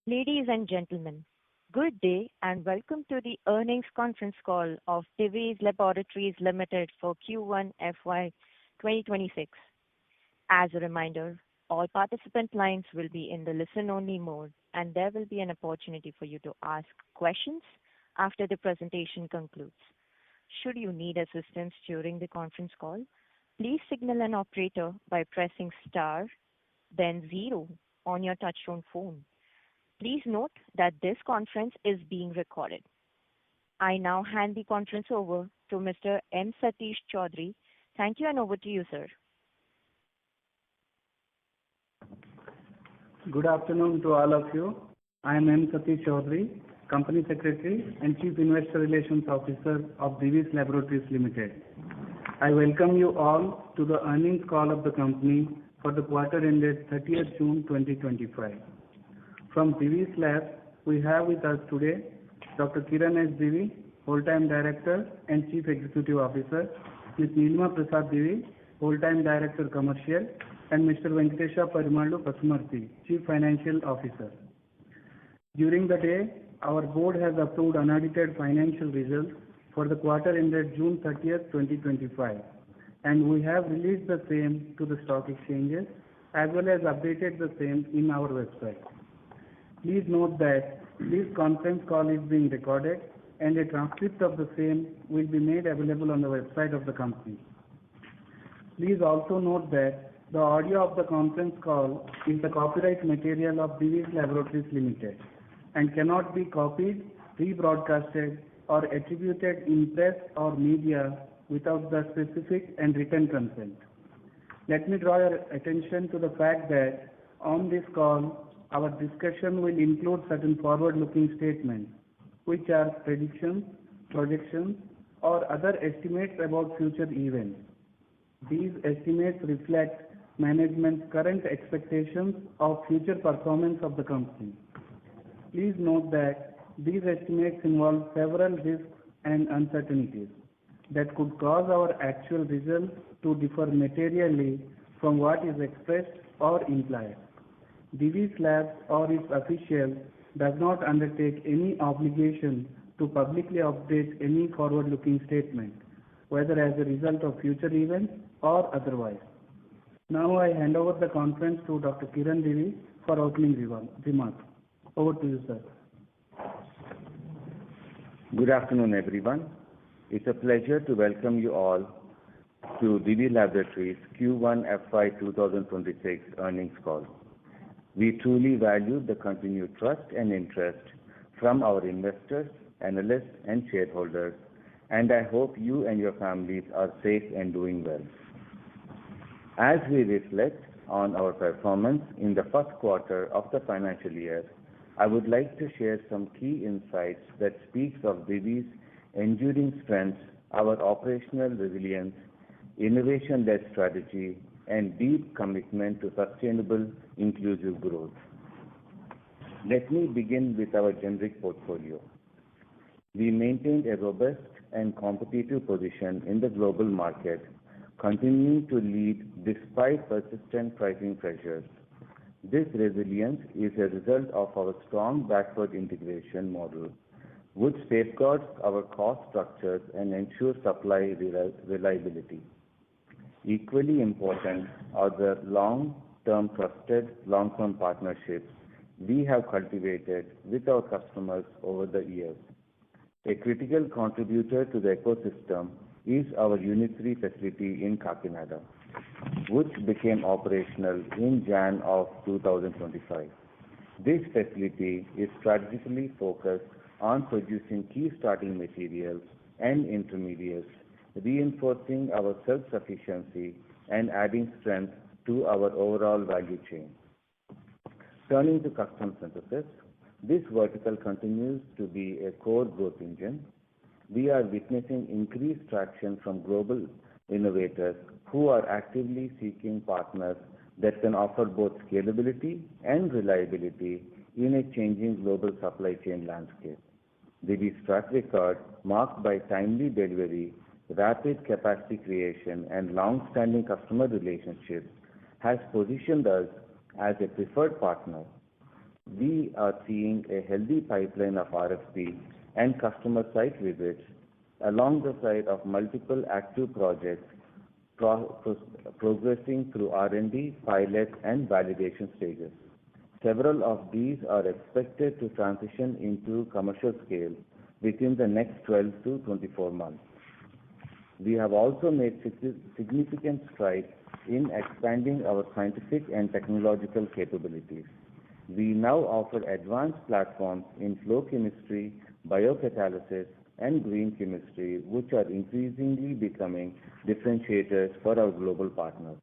Ladies and gentlemen, good day and welcome to the earnings conference call of Divi's Laboratories Ltd for Q1 FY2026. As a reminder, all participant lines will be in the listen-only mode, and there will be an opportunity for you to ask questions after the presentation concludes. Should you need assistance during the conference call, please signal an operator by pressing star, then zero on your touchtone phone. Please note that this conference is being recorded. I now hand the conference over to Mr. M. Satish Choudhury. Thank you, and over to you, sir. Good afternoon to all of you. I am M. Satish Choudhury, Company Secretary and Chief Investor Relations Officer of Divi's Laboratories Ltd. I welcome you all to the earnings call of the company for the quarter ended 30th June 2025. From Divi's Lab, we have with us today Dr. Kiran S. Divi, Whole-Time Director and Chief Executive Officer, Ms. Nilima Prasad Divi, Whole-Time Director Commercial, and Mr. Venkatesha Parimallu Pasumarthy, Chief Financial Officer. During the day, our board has approved unaudited financial results for the quarter ended June 30th, 2025, and we have released the same to the stock exchanges as well as updated the same in our website. Please note that this conference call is being recorded and a transcript of the same will be made available on the website of the company. Please also note that the audio of the conference call is the copyright material of Divi's Laboratories Ltd and cannot be copied, rebroadcasted, or attributed in press or media without the specific and written consent. Let me draw your attention to the fact that on this call, our discussion will include certain forward-looking statements, which are predictions, projections, or other estimates about future events. These estimates reflect management's current expectations of future performance of the company. Please note that these estimates involve several risks and uncertainties that could cause our actual results to differ materially from what is expressed or implied. Divi's Labs or its officials does not undertake any obligation to publicly update any forward-looking statement, whether as a result of future events or otherwise. Now I hand over the conference to Dr. Kiran Divi for opening remarks. Over to you, sir. Good afternoon, everyone. It's a pleasure to welcome you all to Divi Laboratories Q1 FY 2026 earnings call. We truly value the continued trust and interest from our investors, analysts, and shareholders, and I hope you and your families are safe and doing well. As we reflect on our performance in the first quarter of the financial year, I would like to share some key insights that speaks of Divi's enduring strengths, our operational resilience, innovation-led strategy, and deep commitment to sustainable, inclusive growth. Let me begin with our generic portfolio. We maintained a robust and competitive position in the global market, continuing to lead despite persistent pricing pressures. This resilience is a result of our strong backward integration model, which safeguards our cost structures and ensures supply reliability. Equally important are the long-term partnerships we have cultivated with our customers over the years. A critical contributor to the ecosystem is our Unit 3 facility in Kakinada, which became operational in January of 2025. This facility is strategically focused on producing key starting materials and intermediates, reinforcing our self-sufficiency and adding strength to our overall value chain. Turning to custom synthesis, this vertical continues to be a core growth engine. We are witnessing increased traction from global innovators who are actively seeking partners that can offer both scalability and reliability in a changing global supply chain landscape. Divi's track record, marked by timely delivery, rapid capacity creation, and long-standing customer relationships, has positioned us as a preferred partner. we are seeing a healthy pipeline of RFP and customer site visits along the side of multiple active projects progressing through R&D, pilot, and validation stages. Several of these are expected to transition into commercial scale within the next 12 to 24 months. We have also made significant strides in expanding our scientific and technological capabilities. We now offer advanced platforms in flow chemistry, biocatalysis, and green chemistry, which are increasingly becoming differentiators for our global partners.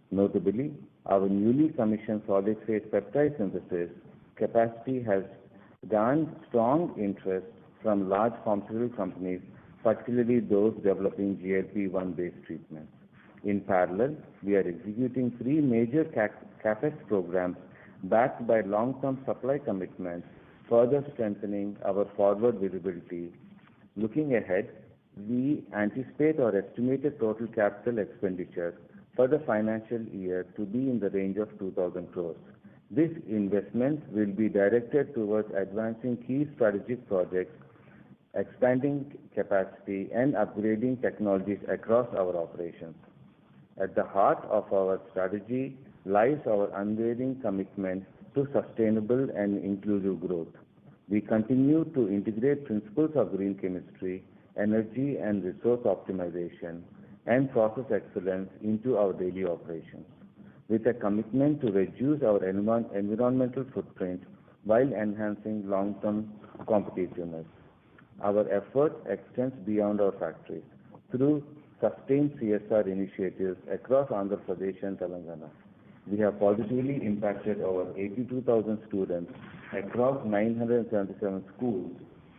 Notably, our newly commissioned solid-phase peptide synthesis capacity has garnered strong interest from large pharmaceutical companies, particularly those developing GLP-1 based treatments. In parallel, we are executing 3 major CapEx programs backed by long-term supply commitments, further strengthening our forward visibility. Looking ahead, we anticipate our estimated total capital expenditure for the financial year to be in the range of 2,000 crores. This investment will be directed towards advancing key strategic projects, expanding capacity, and upgrading technologies across our operations. At the heart of our strategy lies our unwavering commitment to sustainable and inclusive growth. We continue to integrate principles of green chemistry, energy and resource optimization, and process excellence into our daily operations, with a commitment to reduce our environmental footprint while enhancing long-term competitiveness. Our effort extends beyond our factories through sustained CSR initiatives across Andhra Pradesh and Telangana. We have positively impacted over 82,000 students across 977 schools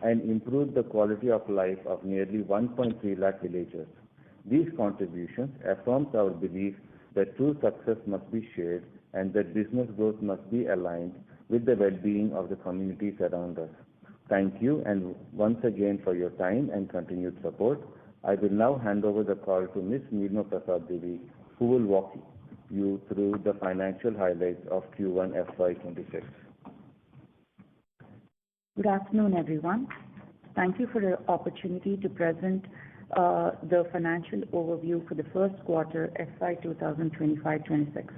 and improved the quality of life of nearly 1.3 lakh villagers. These contributions affirm our belief that true success must be shared and that business growth must be aligned with the well-being of the communities around us. Thank you and once again for your time and continued support. I will now hand over the call to Ms. Nilima Prasad Divi, who will walk you through the financial highlights of Q1 FY26. Good afternoon, everyone. Thank you for the opportunity to present the financial overview for the first quarter FY 2025-26.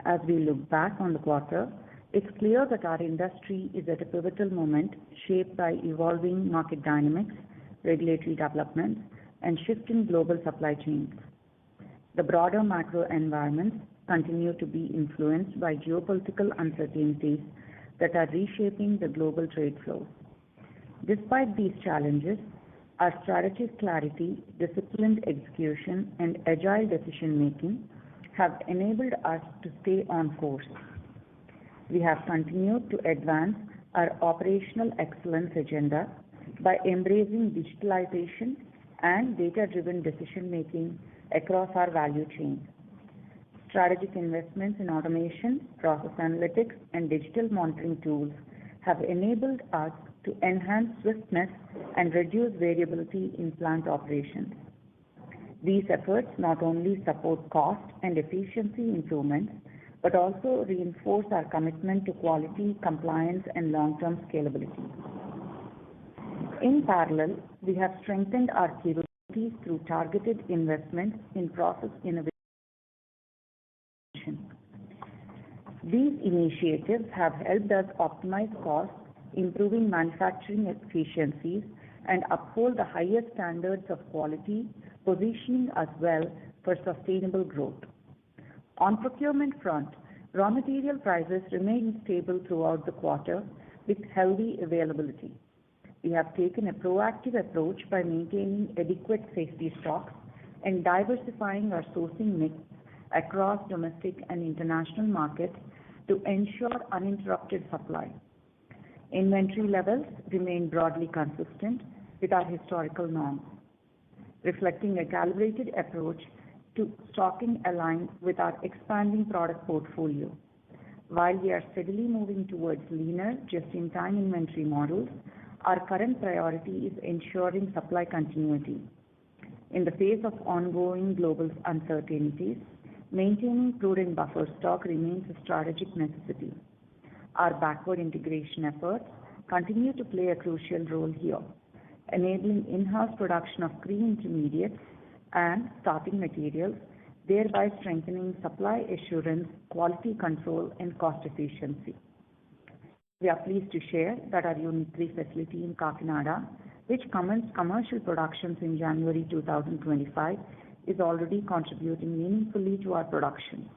As we look back on the quarter, it's clear that our industry is at a pivotal moment shaped by evolving market dynamics, regulatory developments, and shifting global supply chains. The broader macro environments continue to be influenced by geopolitical uncertainties that are reshaping the global trade flows. Despite these challenges, our strategic clarity, disciplined execution, and agile decision-making have enabled us to stay on course. We have continued to advance our operational excellence agenda by embracing digitalization and data-driven decision-making across our value chain. Strategic investments in automation, process analytics, and digital monitoring tools have enabled us to enhance swiftness and reduce variability in plant operations. These efforts not only support cost and efficiency improvements, but also reinforce our commitment to quality, compliance, and long-term scalability. In parallel, we have strengthened our capabilities through targeted investments in process innovation. These initiatives have helped us optimize costs, improving manufacturing efficiencies, and uphold the highest standards of quality, positioning us well for sustainable growth. On procurement front, raw material prices remained stable throughout the quarter with healthy availability. We have taken a proactive approach by maintaining adequate safety stocks and diversifying our sourcing mix across domestic and international markets to ensure uninterrupted supply. Inventory levels remain broadly consistent with our historical norms, reflecting a calibrated approach to stocking aligned with our expanding product portfolio. While we are steadily moving towards leaner, just-in-time inventory models, our current priority is ensuring supply continuity. In the face of ongoing global uncertainties, maintaining prudent buffer stock remains a strategic necessity. Our backward integration efforts continue to play a crucial role here, enabling in-house production of key intermediates and starting materials, thereby strengthening supply assurance, quality control, and cost efficiency. We are pleased to share that our Unit 3 facility in Kakinada, which commenced commercial productions in January 2025, is already contributing meaningfully to our production.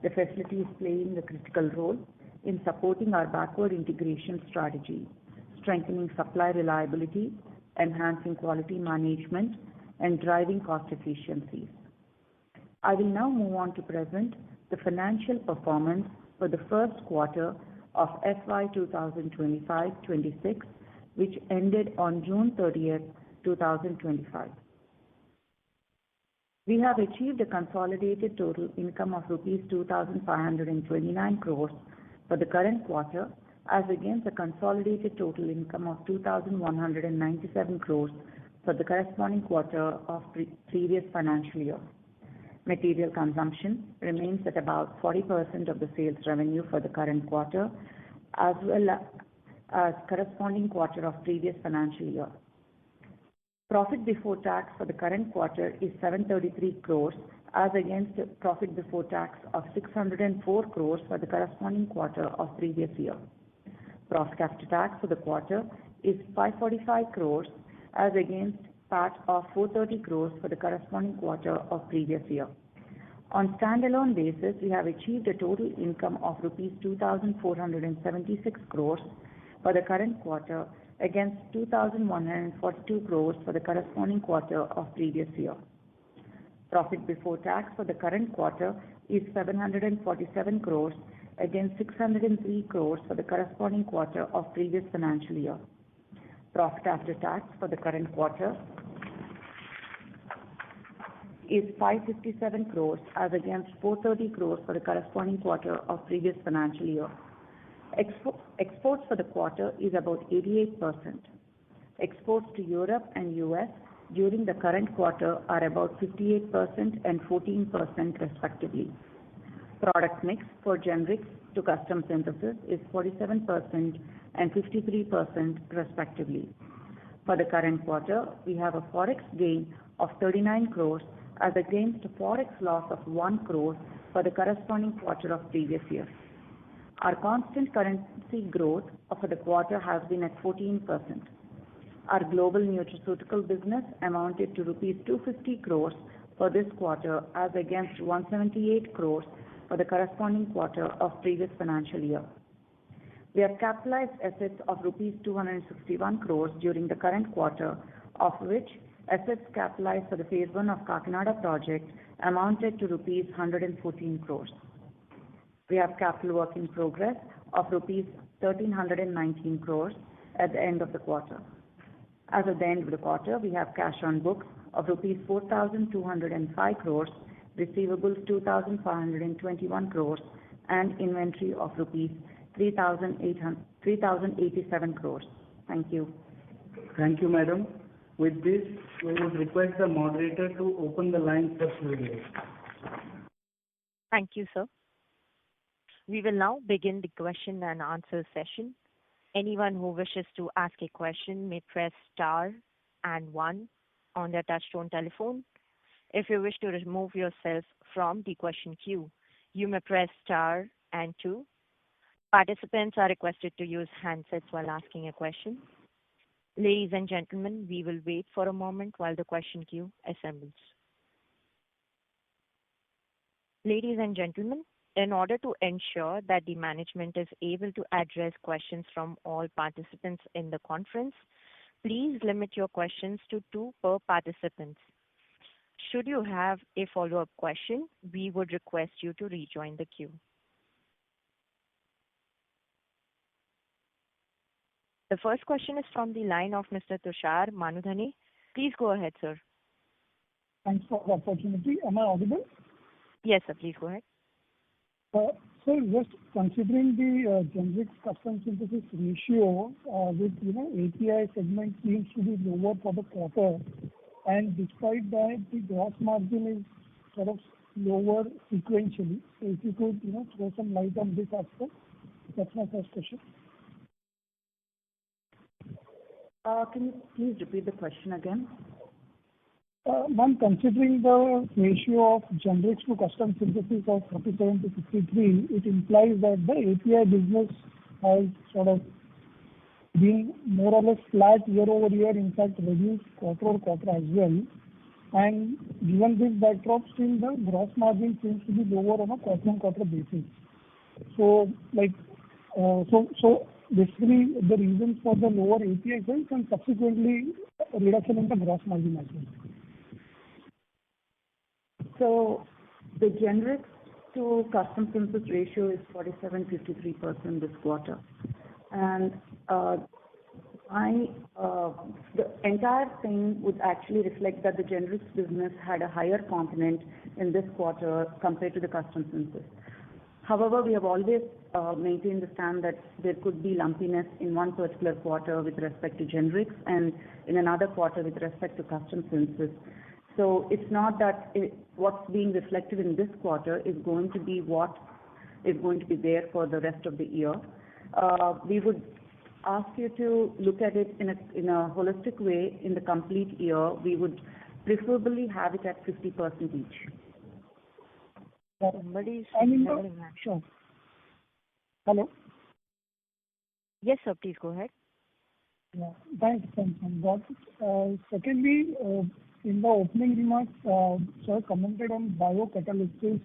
The facility is playing a critical role in supporting our backward integration strategy, strengthening supply reliability, enhancing quality management, and driving cost efficiencies. I will now move on to present the financial performance for the first quarter of FY 2025-26, which ended on June 30th, 2025. We have achieved a consolidated total income of rupees 2,529 crores for the current quarter, as against a consolidated total income of 2,197 crores for the corresponding quarter of previous financial year. Material consumption remains at about 40% of the sales revenue for the current quarter, as well as corresponding quarter of previous financial year. Profit before tax for the current quarter is 733 crores, as against profit before tax of 604 crores for the corresponding quarter of previous year. Profit after tax for the quarter is 545 crores, as against PAT of 430 crores for the corresponding quarter of previous year. On standalone basis, we have achieved a total income of rupees 2,476 crores for the current quarter, against 2,142 crores for the corresponding quarter of previous year. Profit before tax for the current quarter is 747 crores, against 603 crores for the corresponding quarter of previous financial year. Profit after tax for the current quarter is 557 crores, as against 430 crores for the corresponding quarter of previous financial year. Exports for the quarter is about 88%. Exports to Europe and US during the current quarter are about 58% and 14% respectively. Product mix for generics to custom synthesis is 47% and 53% respectively. For the current quarter, we have a forex gain of 39 crores, as against a forex loss of 1 crore for the corresponding quarter of previous year. Our constant currency growth for the quarter has been at 14%. Our global nutraceutical business amounted to rupees 250 crores for this quarter, as against 178 crores for the corresponding quarter of previous financial year. We have capitalized assets of rupees 261 crores during the current quarter, of which assets capitalized for the phase 1 of Kakinada project amounted to rupees 114 crores. We have capital work in progress of rupees 1,319 crores at the end of the quarter. As at the end of the quarter, we have cash on books of rupees 4,205 crores, receivables 2,521 crores, and inventory of rupees 3,087 crores. Thank you. Thank you, madam. With this, we would request the moderator to open the line for Q&A. Thank you, sir. We will now begin the question and answer session. Anyone who wishes to ask a question may press star and 1 on their touchtone telephone. If you wish to remove yourself from the question queue, you may press star and 2. Participants are requested to use handsets while asking a question. Ladies and gentlemen, we will wait for a moment while the question queue assembles. Ladies and gentlemen, in order to ensure that the management is able to address questions from all participants in the conference, please limit your questions to 2 per participant. Should you have a follow-up question, we would request you to rejoin the queue. The first question is from the line of Mr. Tushar Manudhane. Please go ahead, sir. Thanks for the opportunity. Am I audible? Yes, sir. Please go ahead. So just considering the generics custom synthesis ratio, with API segment seems to be lower for the quarter, and despite that, the gross margin is sort of lower sequentially. So if you could throw some light on this aspect. That's my first question. Can you please repeat the question again? Ma'am, considering the ratio of generics to custom synthesis of 47 to 53, it implies that the API business has sort of been more or less flat year-over-year, in fact reduced quarter-over-quarter as well. And given this backdrop, still the gross margin seems to be lower on a quarter-on-quarter basis. So, so basically the reasons for the lower API sales and subsequently a reduction in the gross margin as well. So the generics to custom synthesis ratio is 47-53% this quarter. And the entire thing would actually reflect that the generics business had a higher component in this quarter compared to the custom synthesis. However, we have always maintained the stand that there could be lumpiness in one particular quarter with respect to generics and in another quarter with respect to custom synthesis. So it's not that what's being reflected in this quarter is going to be what is going to be there for the rest of the year. We would ask you to look at it in a holistic way in the complete year. We would preferably have it at 50% each. Somebody's Sure. Hello? Yes, sir, please go ahead. Yeah, thanks. Got it. Secondly, in the opening remarks, sir commented on biocatalysis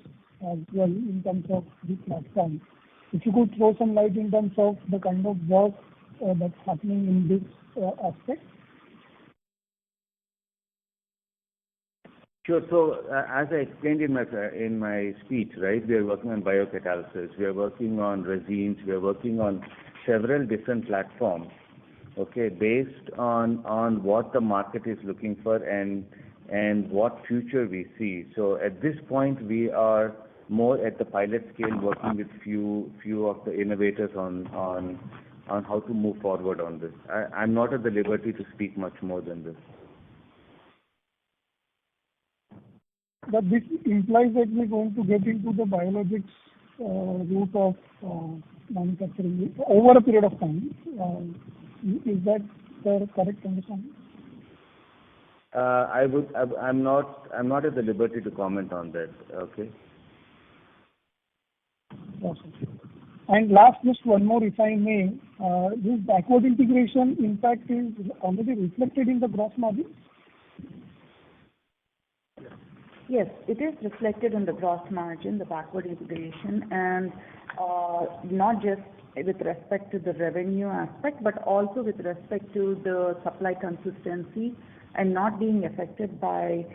as well in terms of the platform. If you could throw some light in terms of the kind of work that's happening in this aspect. Sure. So, as I explained in my speech, right, we are working on biocatalysis, we are working on resins, we are working on several different platforms, okay, based on what the market is looking for and what future we see. So at this point, we are more at the pilot scale, working with few of the innovators on how to move forward on this. I'm not at the liberty to speak much more than this. But this implies that we're going to get into the biologics route of manufacturing over a period of time. Is that the correct understanding? I'm not at the liberty to comment on that. Okay. Awesome. And last, just one more, if I may. This backward integration impact is already reflected in the gross margin? Yes, it is reflected in the gross margin, the backward integration, and not just with respect to the revenue aspect, but also with respect to the supply consistency and not being affected by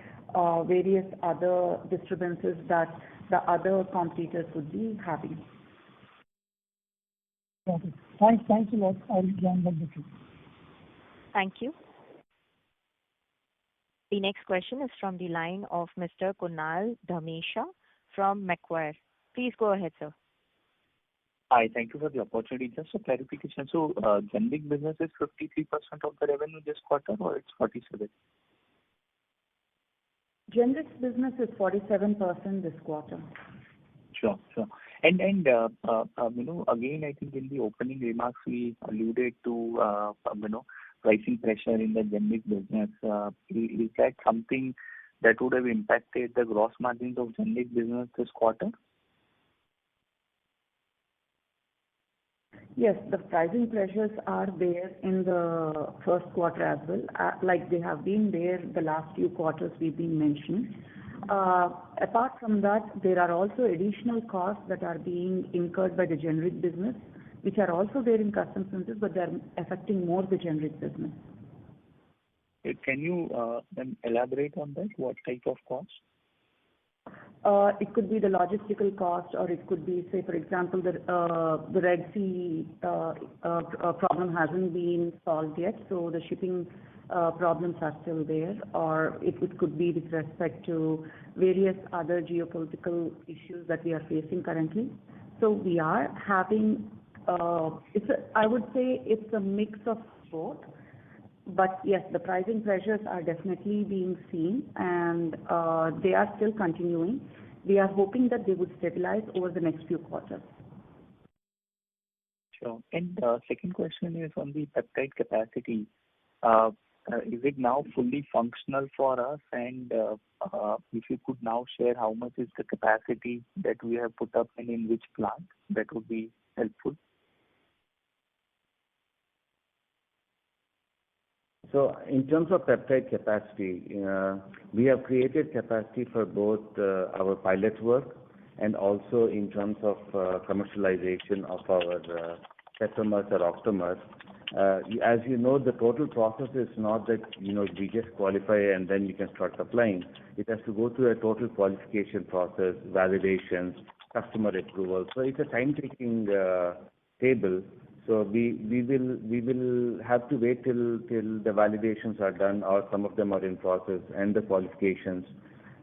various other disturbances that the other competitors would be having. Okay. Thanks a lot. I'll join back the queue. Thank you. The next question is from the line of Mr. Kunal Dhamesha from Macquarie. Please go ahead, sir. Hi, thank you for the opportunity. Just a clarification. So, generic business is 53% of the revenue this quarter, or it's 47%? Generics business is 47% this quarter. Sure. And again, I think in the opening remarks we alluded to, pricing pressure in the generic business. Is that something that would have impacted the gross margins of generic business this quarter? Yes, the pricing pressures are there in the first quarter as well, like they have been there the last few quarters we've been mentioning. Apart from that, there are also additional costs that are being incurred by the generic business, which are also there in custom synthesis, but they're affecting more the generic business. Can you then elaborate on that? What type of costs? It could be the logistical cost, or it could be, say, for example, the Red Sea problem hasn't been solved yet, so the shipping problems are still there, or it could be with respect to various other geopolitical issues that we are facing currently. So we are having, I would say it's a mix of both. But yes, the pricing pressures are definitely being seen, and they are still continuing. We are hoping that they would stabilize over the next few quarters. Sure. And second question is on the peptide capacity. Is it now fully functional for us? And if you could now share how much is the capacity that we have put up and in which plant, that would be helpful. So in terms of peptide capacity, we have created capacity for both our pilot work and also in terms of commercialization of our tetramers or octamers. As you know, the total process is not that, we just qualify and then we can start supplying. It has to go through a total qualification process, validations, customer approval. So it's a time-taking table. So we will have to wait till the validations are done, or some of them are in process, and the qualifications.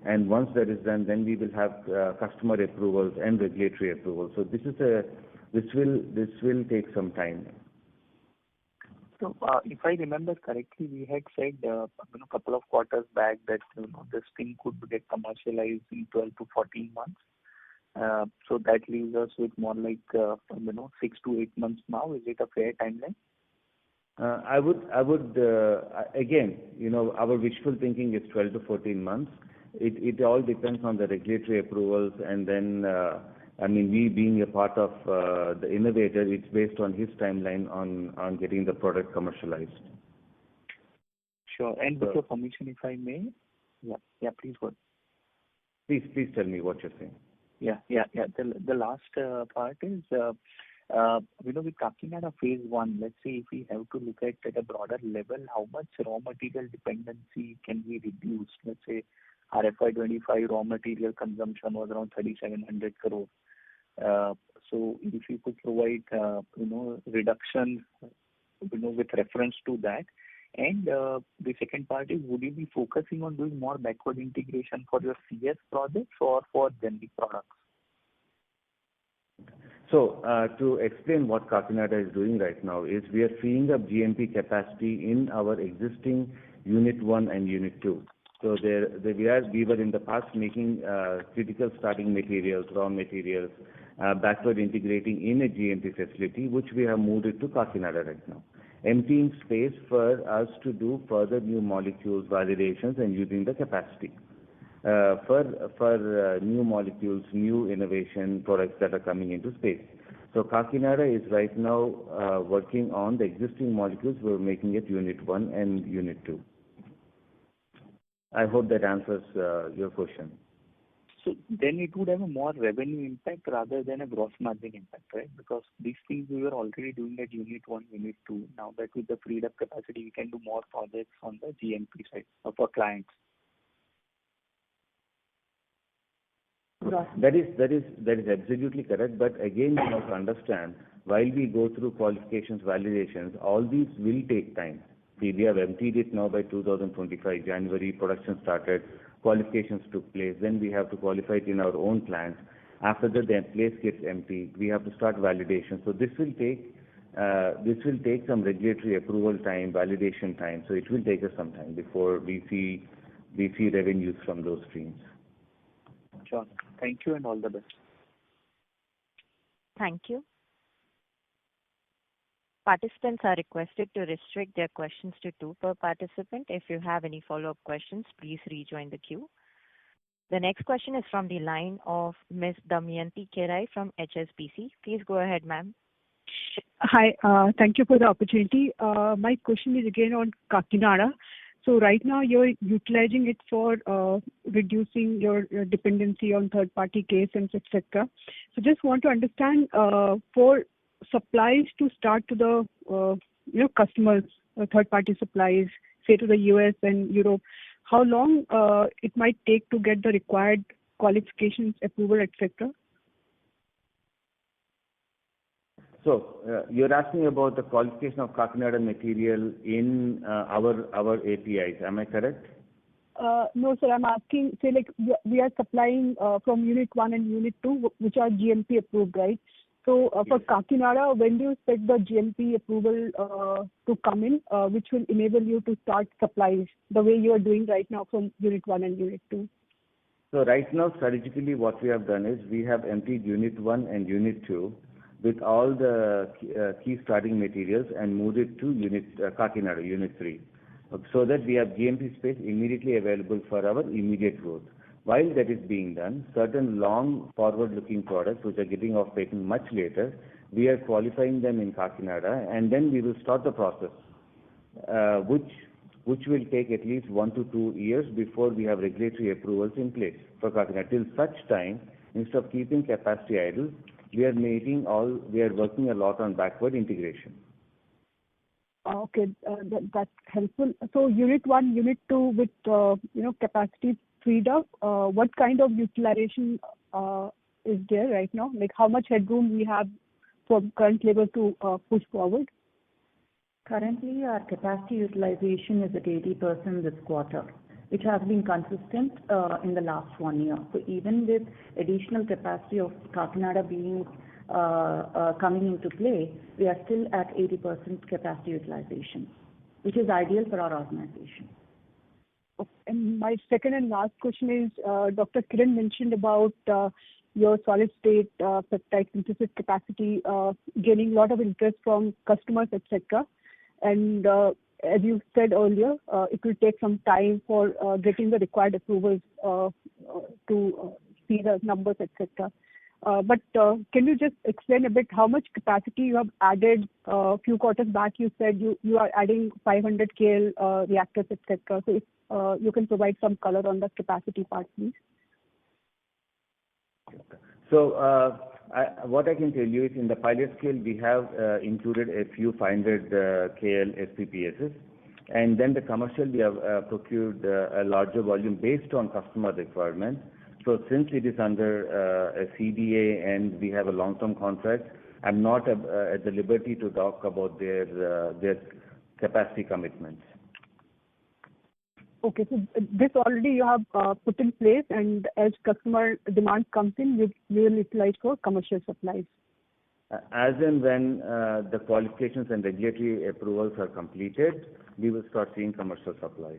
And once that is done, then we will have customer approvals and regulatory approvals. So this will take some time. So if I remember correctly, we had said a couple of quarters back that this thing could get commercialized in 12 to 14 months. So that leaves us with more like 6 to 8 months now. Is it a fair timeline? I would again, our wishful thinking is 12 to 14 months. It all depends on the regulatory approvals, and then we being a part of the innovator, it's based on his timeline on getting the product commercialized. Sure. And with your permission, if I may, please go ahead. Please tell me what you're saying. Yeah. The last part is, with Kakinada phase 1, let's say if we have to look at a broader level, how much raw material dependency can we reduce? Let's say our FY25 raw material consumption was around 3,700 crore. So if you could provide, reduction, with reference to that. And the second part is, would you be focusing on doing more backward integration for your CS projects or for generic products? So to explain what Kakinada is doing right now is we are freeing up GMP capacity in our existing Unit 1 and Unit 2. So we were in the past making critical starting materials, raw materials, backward integrating in a GMP facility, which we have moved it to Kakinada right now, emptying space for us to do further new molecules, validations, and using the capacity for new molecules, new innovation products that are coming into space. So Kakinada is right now working on the existing molecules. We're making it Unit 1 and Unit 2. I hope that answers your question. So then it would have a more revenue impact rather than a gross margin impact, right? Because these things we were already doing at Unit 1, Unit 2. Now that with the freed up capacity, we can do more projects on the GMP side for clients. That is absolutely correct. But again, you have to understand, while we go through qualifications, validations, all these will take time. See, we have emptied it now by 2025, January, production started, qualifications took place, then we have to qualify it in our own plants. After that, the place gets empty, we have to start validation. So this will take some regulatory approval time, validation time. So it will take us some time before we see revenues from those streams. Sure. Thank you and all the best. Thank you. Participants are requested to restrict their questions to 2 per participant. If you have any follow-up questions, please rejoin the queue. The next question is from the line of Ms. Damayanti Kerai from HSBC. Please go ahead, ma'am. Hi, thank you for the opportunity. My question is again on Kakinada. So right now you're utilizing it for reducing your dependency on third-party KSMs, etc. So just want to understand for supplies to start to the customers, third-party supplies, say to the US and Europe, how long it might take to get the required qualifications, approval, etc.? So you're asking about the qualification of Kakinada material in our APIs. Am I correct? No, sir. I'm asking, say like we are supplying from Unit 1 and Unit 2, which are GMP approved, right? So for Kakinada, when do you expect the GMP approval to come in, which will enable you to start supplies the way you are doing right now from Unit 1 and Unit 2? So right now, strategically, what we have done is we have emptied Unit 1 and Unit 2. with all the key starting materials and moved it to Kakinada, Unit 3, so that we have GMP space immediately available for our immediate growth. While that is being done, certain long forward-looking products which are getting off patent much later, we are qualifying them in Kakinada, and then we will start the process, which will take at least 1 to 2 years before we have regulatory approvals in place for Kakinada. Till such time, instead of keeping capacity idle, we are working a lot on backward integration. Okay, that's helpful. So Unit 1, Unit 2 with capacity freed up, what kind of utilization is there right now? Like how much headroom we have from current level to push forward? Currently, our capacity utilization is at 80% this quarter, which has been consistent in the last 1 year. So even with additional capacity of Kakinada being coming into play, we are still at 80% capacity utilization, which is ideal for our organization. Okay. And my second and last question is, Dr. Kiran mentioned about your solid state peptide synthesis capacity gaining a lot of interest from customers, etc. And as you said earlier, it will take some time for getting the required approvals to see the numbers, etc. But can you just explain a bit how much capacity you have added? A few quarters back, you said you are adding 500 KL reactors, etc. So if you can provide some color on the capacity part, please. So what I can tell you is in the pilot scale, we have included a few 500 KL SPPSs, and then the commercial we have procured a larger volume based on customer requirements. So since it is under a CDA and we have a long-term contract, I'm not at the liberty to talk about their capacity commitments. Okay, so this already you have put in place, and as customer demand comes in, you will utilize for commercial supplies. As and when the qualifications and regulatory approvals are completed, we will start seeing commercial supplies.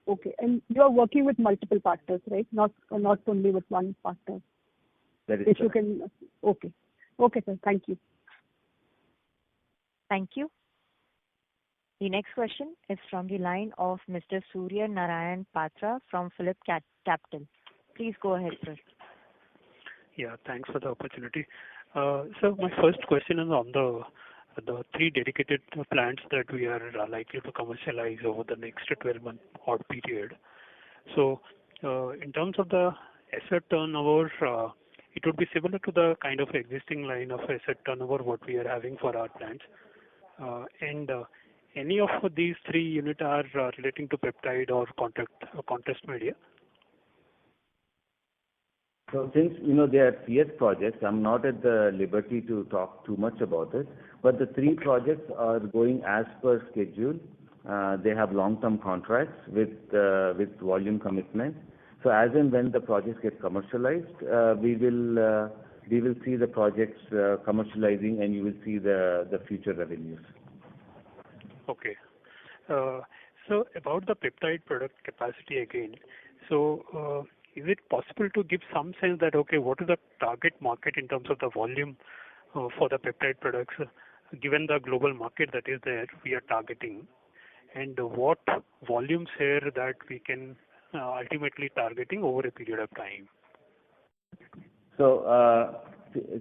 Okay, and you are working with multiple partners, right? Not only with one partner. That is if correct. you can. Okay, okay, sir. Thank you. Thank you. The next question is from the line of Mr. Surya Narayan Patra from Phillip Capital. Please go ahead, sir. Yeah, thanks for the opportunity. So my first question is on the 3 dedicated plants that we are likely to commercialize over the next 12-month odd period. So in terms of the asset turnover, it would be similar to the kind of existing line of asset turnover what we are having for our plants. And any of these 3 units are relating to peptide or contrast media? So since, they are CS projects, I'm not at the liberty to talk too much about it. But the 3 projects are going as per schedule. They have long-term contracts with volume commitment. So as and when the projects get commercialized, we will see the projects commercializing, and you will see the future revenues. Okay. So about the peptide product capacity again. So is it possible to give some sense that, okay, what is the target market in terms of the volume for the peptide products, given the global market that is there we are targeting, and what volumes here that we can ultimately targeting over a period of time? So,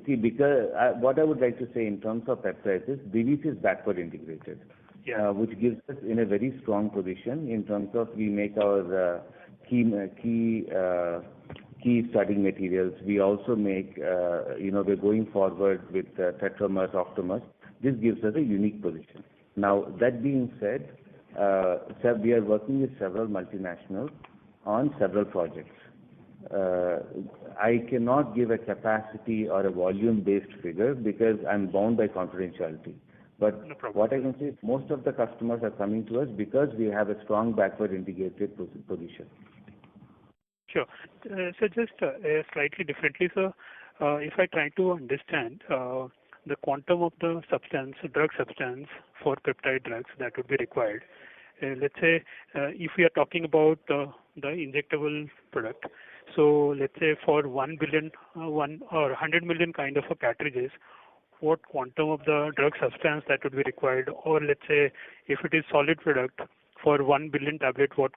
see, because what I would like to say in terms of peptides is Divi is backward integrated, which gives us in a very strong position in terms of we make our key starting materials. We also make, we're going forward with tetramers, octamers. This gives us a unique position. Now, that being said, we are working with several multinationals on several projects. I cannot give a capacity or a volume-based figure because I'm bound by confidentiality. But no problem. What I can say is most of the customers are coming to us because we have a strong backward integrated position. Sure. So just slightly differently, sir, if I try to understand the quantum of the drug substance for peptide drugs that would be required. Let's say if we are talking about the injectable product, So let's say for 1 billion, 100 million kind of a cartridges, what quantum of the drug substance that would be required? Or let's say if it is solid product for 1 billion tablet, what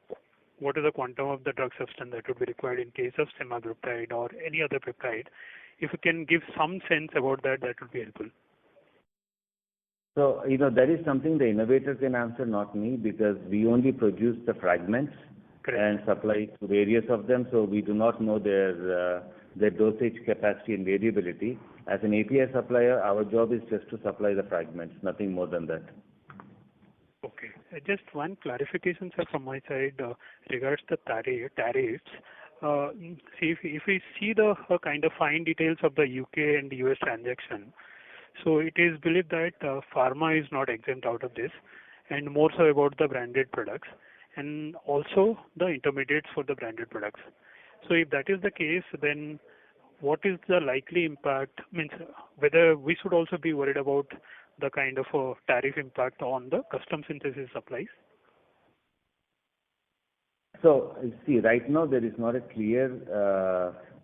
is the quantum of the drug substance that would be required in case of semaglutide or any other peptide? If you can give some sense about that, that would be helpful. So, that is something the innovator can answer, not me, because we only produce the fragments. Correct. And supply to various of them, so we do not know their dosage capacity and variability. As an API supplier, our job is just to supply the fragments, nothing more than that. Okay. Just one clarification, sir, from my side regards the tariffs. See, if we see the kind of fine details of the UK and the US transaction, so it is believed that pharma is not exempt out of this, and more so about the branded products, and also the intermediates for the branded products. So if that is the case, then what is the likely impact? Means whether we should also be worried about the kind of tariff impact on the custom synthesis supplies? So, see, right now there is not a clear,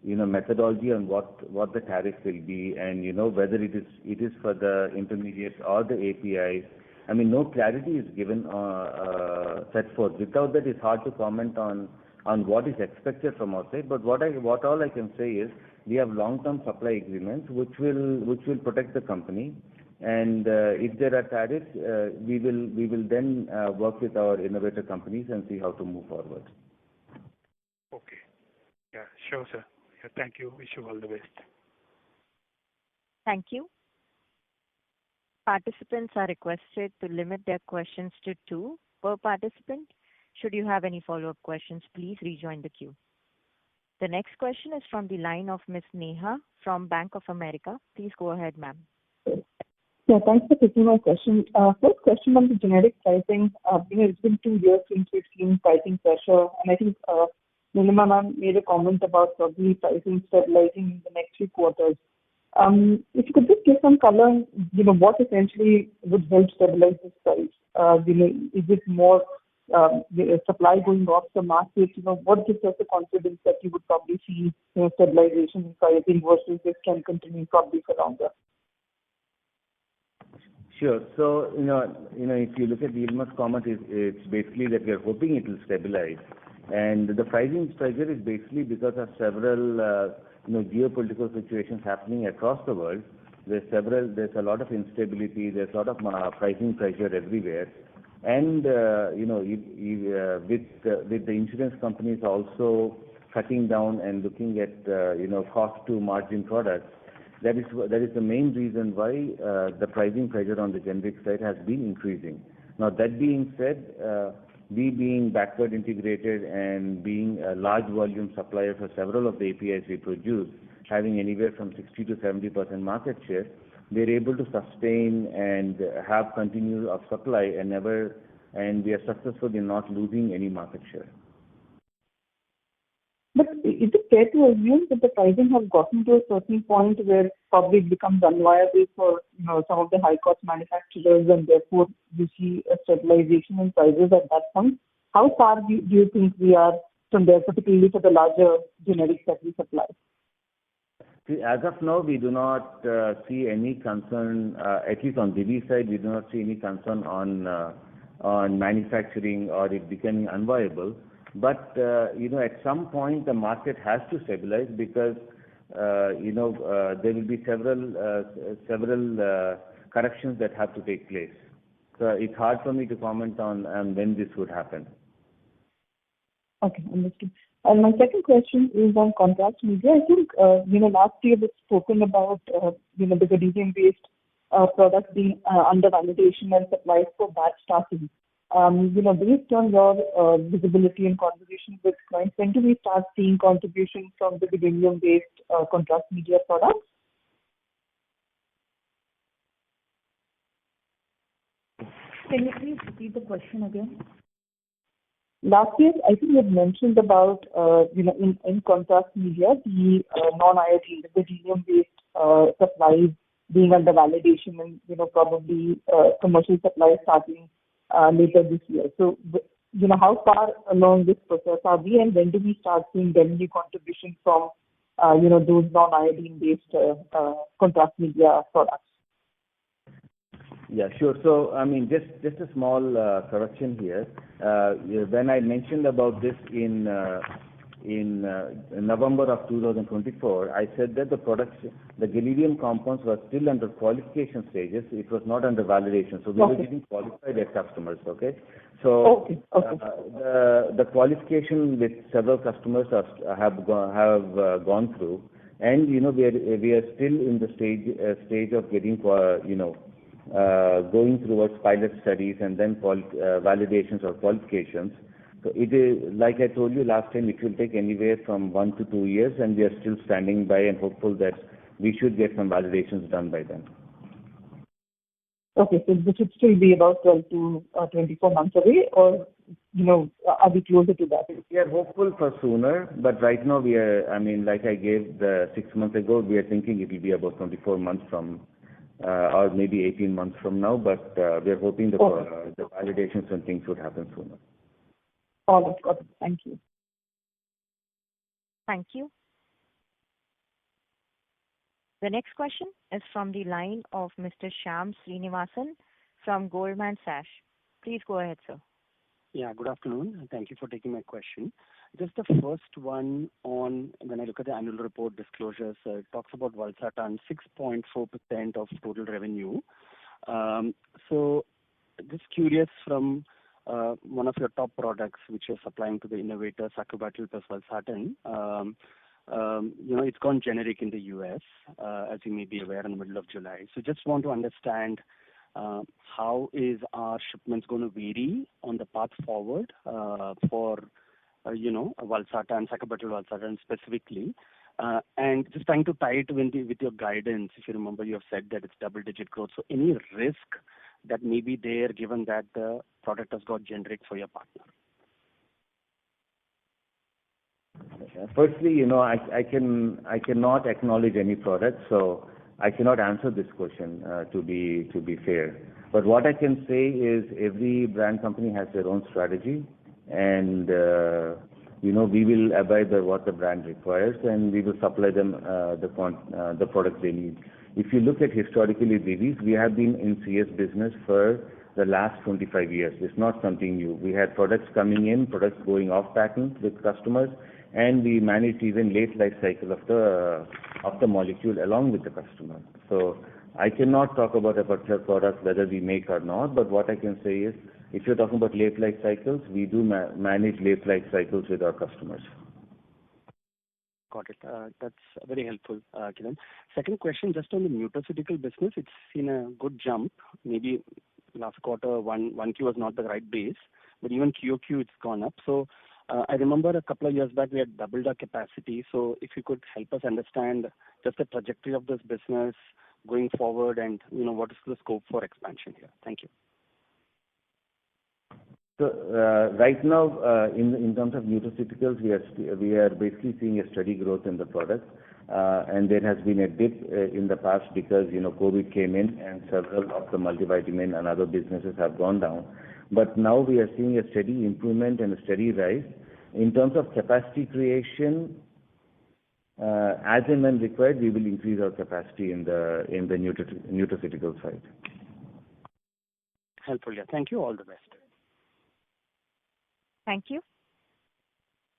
methodology on what the tariff will be, and whether it is for the intermediates or the APIs. I mean, no clarity is given set forth. Without that, it's hard to comment on what is expected from our side. But what all I can say is we have long-term supply agreements which will protect the company. And if there are tariffs, we will then work with our innovator companies and see how to move forward. Okay. Yeah, sure, sir. Yeah, thank you. Wish you all the best. Thank you. Participants are requested to limit their questions to 2 per participant. Should you have any follow-up questions, please rejoin the queue. The next question is from the line of Ms. Neha from Bank of America. Please go ahead, ma'am. Yeah, thanks for taking my question. First question on the generic pricing. It's been 2 years since we've seen pricing pressure, and I think Nilima ma'am made a comment about probably pricing stabilizing in the next few quarters. If you could just give some color on, what essentially would help stabilize this price? Is it more the supply going off the market? What gives us the confidence that you would probably see stabilization in pricing versus this can continue probably for longer? Sure. So, if you look at Nilima's comment, it's basically that we are hoping it will stabilize. And the pricing pressure is basically because of several geopolitical situations happening across the world. There's a lot of instability, there's a lot of pricing pressure everywhere. And, with the insurance companies also cutting down and looking at, cost to margin products, that is the main reason why the pricing pressure on the generic side has been increasing. Now, that being said, we being backward integrated and being a large volume supplier for several of the APIs we produce, having anywhere from 60 to 70% market share, we're able to sustain and have continued of supply and we are successful in not losing any market share. But is it fair to assume that the pricing has gotten to a certain point where probably it becomes unviable for some of the high cost manufacturers, and therefore you see a stabilization in prices at that point? How far do you think we are from there, particularly for the larger generics that we supply? See, as of now, we do not see any concern, at least on Divi side, we do not see any concern on manufacturing or it becoming unviable. But, at some point the market has to stabilize because, there will be several corrections that have to take place. So it's hard for me to comment on when this would happen. Okay, understood. And my second question is on contrast media. I think, last year we've spoken about, the gadolinium-based products being under validation and supplies for batch starting. Based on your visibility and conversation with clients, when do we start seeing contribution from the gadolinium-based contrast media products? Can you please repeat the question again? Last year, I think you had mentioned about, in contrast media, the non-iodine, the gadolinium-based supplies being under validation and, probably commercial supplies starting later this year. So how far along this process are we, and when do we start seeing revenue contribution from, those non-iodine-based contrast media products? Yeah, sure. So, I mean, just a small correction here. When I mentioned about this in November of 2024, I said that the products, the gadolinium compounds were still under qualification stages. It was not under validation. So we were getting qualified as customers, okay? So the qualification with several customers have gone through, and we are still in the stage of getting going towards pilot studies and then validations or qualifications. So it is, like I told you last time, it will take anywhere from 1 to 2 years, and we are still standing by and hopeful that we should get some validations done by then. Okay, so this should still be about 12 to 24 months away, or are we closer to that? We are hopeful for sooner, but right now we are, I mean, like I gave the 6 months ago, we are thinking it will be about 24 months from, or maybe 18 months from now, but we are hoping the validations and things would happen sooner. All right, got it. Thank you. Thank you. The next question is from the line of Mr. Shyam Srinivasan from Goldman Sachs. Please go ahead, sir. Yeah, good afternoon, and thank you for taking my question. Just the first one on, when I look at the annual report disclosures, it talks about Valsartan, 6.4% of total revenue. So just curious, from one of your top products, which you're supplying to the innovator, Sacubitril plus Valsartan, it's gone generic in the US, as you may be aware, in the middle of July. So just want to understand how is our shipments going to vary on the path forward for Valsartan, Sacubitril Valsartan specifically, and just trying to tie it with your guidance. If you remember, you have said that it's double-digit growth. So any risk that may be there, given that the product has got generic for your partner? Firstly, I cannot acknowledge any product, so I cannot answer this question to be fair. But what I can say is every brand company has their own strategy, and we will abide by what the brand requires, and we will supply them the products they need. If you look at historically Divi's, we have been in CS business for the last 25 years. It's not something new. We had products coming in, products going off patent with customers, and we managed even late life cycle of the molecule along with the customer. So I cannot talk about a particular product whether we make or not, but what I can say is, if you're talking about late life cycles, we do manage late life cycles with our customers. Got it. That's very helpful, Kiran. Second question, just on the nutraceutical business, it's seen a good jump. Maybe last quarter, 1Q was not the right base, but even QOQ it's gone up. So I remember a couple of years back we had doubled our capacity. So if you could help us understand just the trajectory of this business going forward, and what is the scope for expansion here? Thank you. So right now, in terms of nutraceuticals, we are basically seeing a steady growth in the product, and there has been a dip in the past because COVID came in and several of the multivitamin and other businesses have gone down. But now we are seeing a steady improvement and a steady rise. In terms of capacity creation, as and when required, we will increase our capacity in the nutraceutical side. Helpful, yeah. Thank you. All the best. Thank you.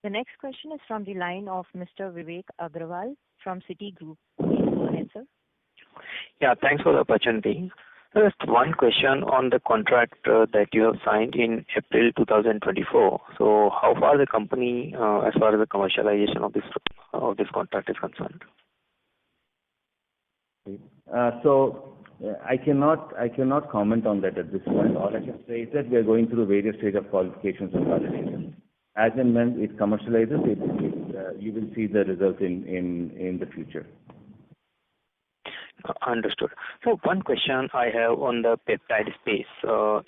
The next question is from the line of Mr. Vivek Agrawal from Citigroup. Please go ahead, sir. Yeah, thanks for the opportunity. Just one question on the contract that you have signed in April 2024. So how far the company, as far as the commercialization of this contract is concerned? So I cannot comment on that at this point. All I can say is that we are going through various stages of qualifications and validation. As and when it commercializes, you will see the results in the future. Understood. So one question I have on the peptide space,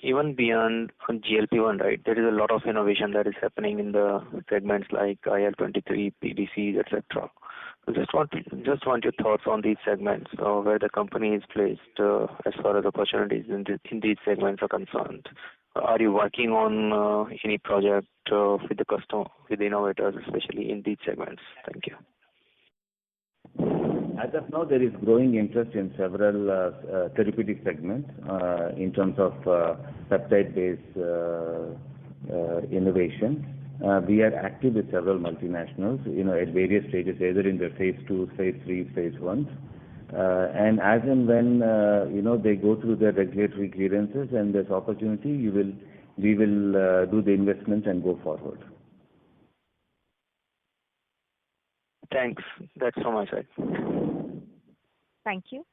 even beyond GLP-1, right? There is a lot of innovation that is happening in the segments like IL-23, PDCs, etc. So just want your thoughts on these segments, where the company is placed as far as opportunities in these segments are concerned. are you working on any project with the customer, with the innovators, especially in these segments? Thank you. As of now, there is growing interest in several therapeutic segments in terms of peptide-based innovation. We are active with several multinationals, at various stages, either in their phase 2, phase 3, phase 1. And as and when, they go through their regulatory clearances and there's opportunity, we will do the investments and go forward. Thanks. That's from my side. Thank you.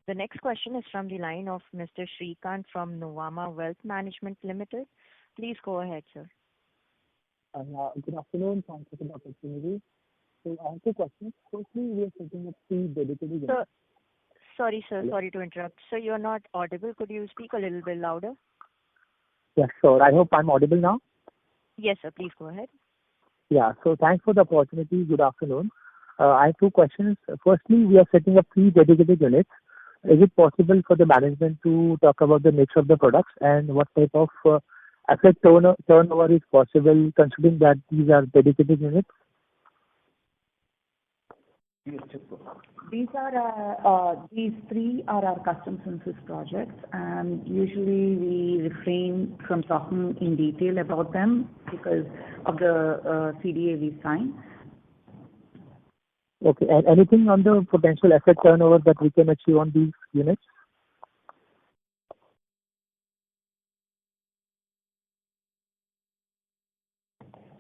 The next question is from the line of Mr. Shrikant from Nuvama Wealth Management Limited. Please go ahead, sir. Good afternoon. Thank you for the opportunity. So I have two questions. Firstly, we are setting up 3 dedicated units. Sir, sorry, sir. Sorry to interrupt. Sir, you're not audible. Could you speak a little bit louder? Yes, sure. I hope I'm audible now. Yes, sir. Please go ahead. Yeah. So thanks for the opportunity. Good afternoon. I have 2 questions. Firstly, we are setting up 3 dedicated units. Is it possible for the management to talk about the nature of the products and what type of asset turnover is possible, considering that these are dedicated units? These 3 are our custom synthesis projects, and usually we refrain from talking in detail about them because of the CDA we sign. Okay. And anything on the potential asset turnover that we can achieve on these units?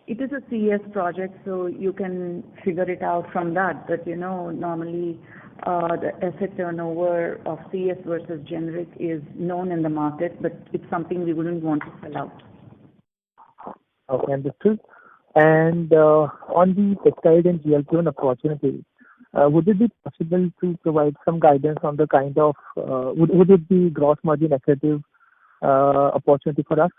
It is a CS project, so you can figure it out from that. But normally the asset turnover of CS versus generic is known in the market, but it's something we wouldn't want to spell out. Okay, understood. And on the peptide and GLP-1 opportunity, would it be possible to provide some guidance on the kind of, would it be gross margin accretive opportunity for us?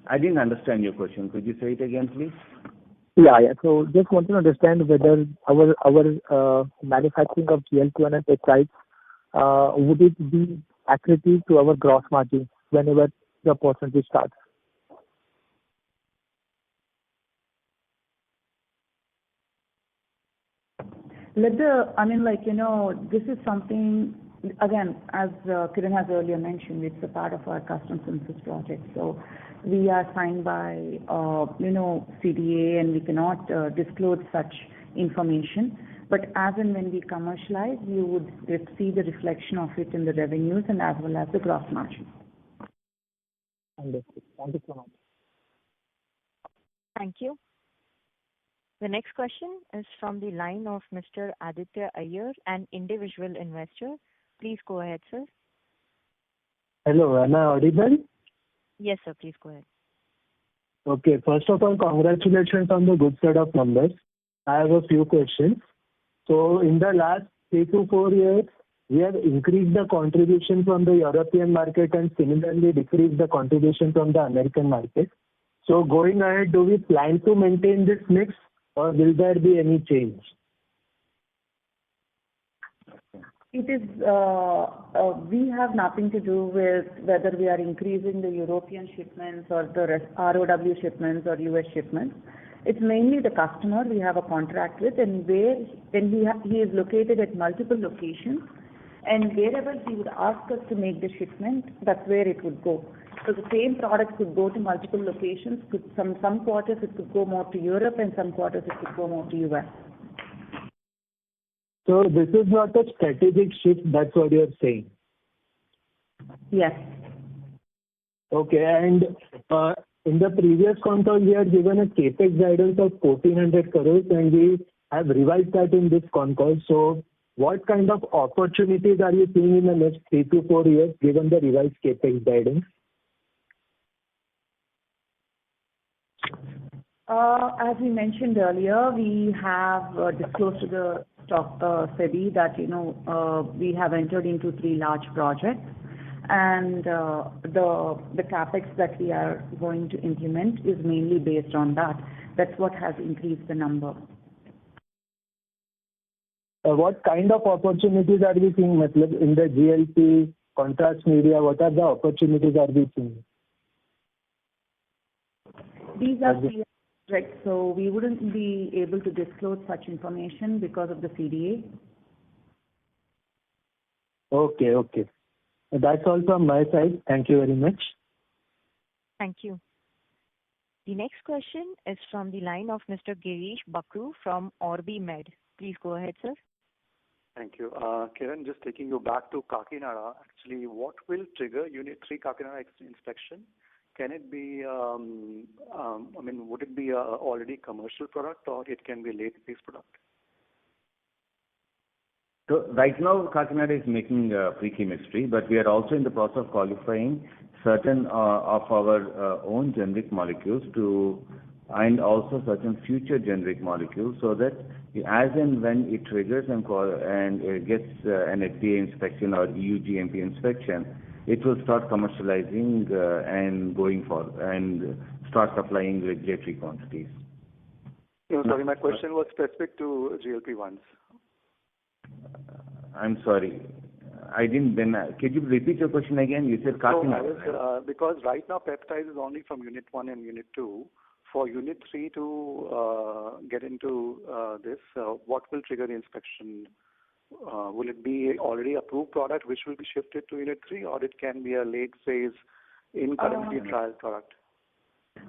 I didn't understand your question. Could you say it again, please? Yeah. So just want to understand whether our manufacturing of GLP-1 and peptides, would it be accretive to our gross margin whenever the opportunity starts? This is something, again, as Kiran has earlier mentioned, it's a part of our custom synthesis project. So we are signed by, CDA, and we cannot disclose such information. But as and when we commercialize, you would see the reflection of it in the revenues and as well as the gross margin. Understood. Thank you so much. Thank you. The next question is from the line of Mr. Aditya Iyer, an individual investor. Please go ahead, sir. Hello, am I audible? Yes, sir. Please go ahead. Okay. First of all, congratulations on the good set of numbers. I have a few questions. So in the last 3 to 4 years, we have increased the contribution from the European market and similarly decreased the contribution from the American market. So going ahead, do we plan to maintain this mix or will there be any change? It is, we have nothing to do with whether we are increasing the European shipments or the ROW shipments or US shipments. It's mainly the customer we have a contract with, and when he is located at multiple locations, and wherever he would ask us to make the shipment, that's where it would go. So the same product could go to multiple locations. Some quarters it could go more to Europe, and some quarters it could go more to US. So this is not a strategic shift, that's what you're saying? Yes. Okay, and in the previous call, we had given a capex guidance of 1,400 crores and we have revised that in this call. So what kind of opportunities are you seeing in the next 3 to 4 years given the revised capex guidance? As we mentioned earlier, we have disclosed to the stock SEBI that we have entered into 3 large projects, and the capex that we are going to implement is mainly based on that. That's what has increased the number. What kind of opportunities are we seeing in the GLP contrast media? What are the opportunities are we seeing? These are right, so we wouldn't be able to disclose such information because of the CDA. Okay. That's all from my side. Thank you very much. Thank you. The next question is from the line of Mr. Girish Bakru from OrbiMed. Please go ahead, sir. Thank you. Kiran, just taking you back to Kakinada, actually, what will trigger Unit 3 Kakinada inspection? Can it be, would it be a already commercial product, or it can be a late-phase product? So right now, Kakinada is making pre-chemistry, but we are also in the process of qualifying certain of our own generic molecules and also certain future generic molecules, so that as and when it triggers and it gets an FDA inspection or EU GMP inspection, it will start commercializing and going for and start supplying regulatory quantities. No, sorry, my question was specific to GLP-1s. I'm sorry. I didn't. Then could you repeat your question again? You said Kakinada. So because right now peptides is only from Unit 1 and Unit 2. For Unit 3 to get into this, what will trigger the inspection? Will it be already approved product which will be shifted to Unit 3, or it can be a late phase in currently trial product?